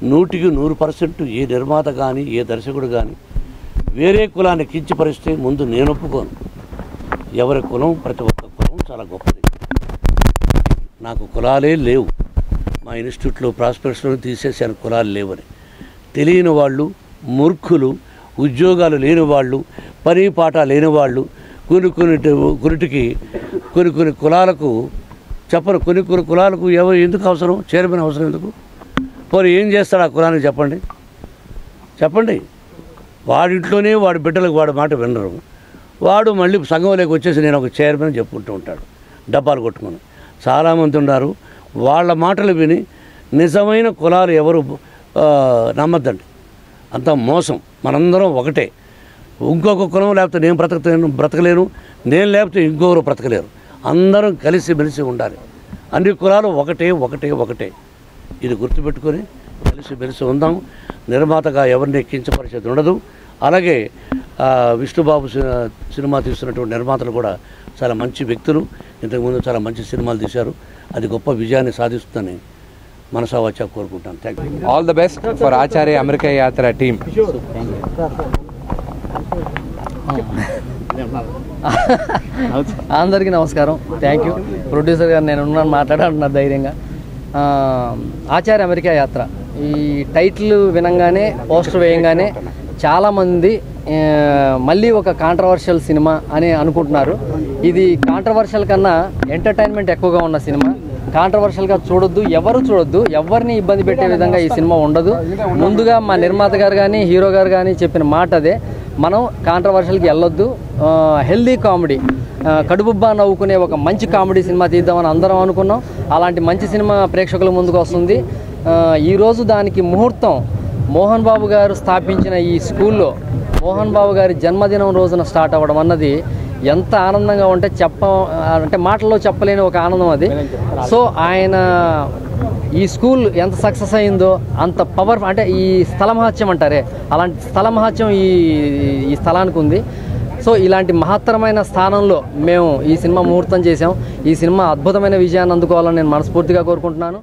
100% ఏ నిర్మాత కానీ ఏ దర్శకుడు కానీ వేరే కులాన్ని కించపరిస్తే ముందు నేను ఒప్పుకోను. ఎవరి కులం, ప్రతి ఒక్క కులం చాలా గొప్పది. నాకు కులాలే లేవు. మా ఇన్స్టిట్యూట్లో ప్రాస్పెక్ట్స్లో తీసేసాను కులాలు లేవని. తెలియని వాళ్ళు, మూర్ఖులు, ఉద్యోగాలు లేని వాళ్ళు, పని పాట లేని వాళ్ళు, కొన్నిటికి కొన్ని కులాలకు చెప్పరు. కొన్ని కులాలకు ఎందుకు అవసరం? చైర్మన్ అవసరం ఎందుకు? పోనీ ఏం చేస్తాడు ఆ కులానికి చెప్పండి. వాడింట్లోనే వాడి బిడ్డలకు వాడి మాట వినరు. వాడు మళ్ళీ సంఘంలోకి వచ్చేసి నేను ఒక చైర్మన్ చెప్పుకుంటూ ఉంటాడు డబ్బాలు కొట్టుకొని. చాలామంది ఉన్నారు. వాళ్ళ మాటలు విని నిజమైన కులాలు ఎవరు నమ్మద్దండి. అంత మోసం. మనందరం ఒకటే. ఇంకొక కులం లేకపోతే నేను బ్రతకలేను, నేను లేకపోతే ఇంకొకరు బ్రతకలేరు. అందరం కలిసిమెలిసి ఉండాలి. అన్ని కులాలు ఒకటే. ఇది గుర్తుపెట్టుకొని కలిసిమెలిసి ఉందాం. నిర్మాతగా ఎవరిని కించపరిచేది ఉండదు. అలాగే విష్ణుబాబు సినిమా తీస్తున్నటువంటి నిర్మాతలు కూడా చాలా మంచి వ్యక్తులు. ఇంతకుముందు చాలా మంచి సినిమాలు తీశారు. అది గొప్ప విజయాన్ని సాధిస్తుందని మనసా వచ్చా కోరుకుంటాను. Thank you. All the best for Acharya America యాత్ర టీమ్. అందరికీ నమస్కారం. Thank you. ప్రొడ్యూసర్ గారు నేను ఉన్నాను మాట్లాడాలన్నారు ధైర్యంగా. ఆచార్య అమెరికా యాత్ర ఈ టైటిల్ వినంగానే, పోస్టర్ వేయంగానే చాలామంది మళ్ళీ ఒక కాంట్రవర్షియల్ సినిమా అని అనుకుంటున్నారు. ఇది కాంట్రవర్షియల్ కన్నా ఎంటర్టైన్మెంట్ ఎక్కువగా ఉన్న సినిమా. కాంట్రవర్షియల్గా చూడొద్దు, ఎవరిని ఇబ్బంది పెట్టే విధంగా ఈ సినిమా ఉండదు. ముందుగా మా నిర్మాత గారు కానీ హీరో గారు కానీ చెప్పిన మాట అదే, మనం కాంట్రవర్షియల్కి వెళ్ళొద్దు. హెల్దీ కామెడీ, కడుపుబ్బా నవ్వుకునే ఒక మంచి కామెడీ సినిమా తీద్దామని అందరం అనుకున్నాం. అలాంటి మంచి సినిమా ప్రేక్షకుల ముందుకు వస్తుంది. ఈరోజు దానికి ముహూర్తం మోహన్ బాబు గారు స్థాపించిన ఈ స్కూల్లో మోహన్ బాబు గారి జన్మదినం రోజున స్టార్ట్ అవ్వడం అన్నది ఎంత ఆనందంగా ఉంటే అంటే మాటల్లో చెప్పలేని ఒక ఆనందం అది. సో ఆయన ఈ స్కూల్ ఎంత సక్సెస్ అయిందో అంత పవర్, అంటే ఈ స్థల మహత్యం అంటారే, అలాంటి స్థల మహత్యం ఈ స్థలానికి ఉంది. సో ఇలాంటి మహత్తరమైన స్థానంలో మేము ఈ సినిమా ముహూర్తం చేసాం. ఈ సినిమా అద్భుతమైన విజయాన్ని అందుకోవాలని నేను మనస్ఫూర్తిగా కోరుకుంటున్నాను.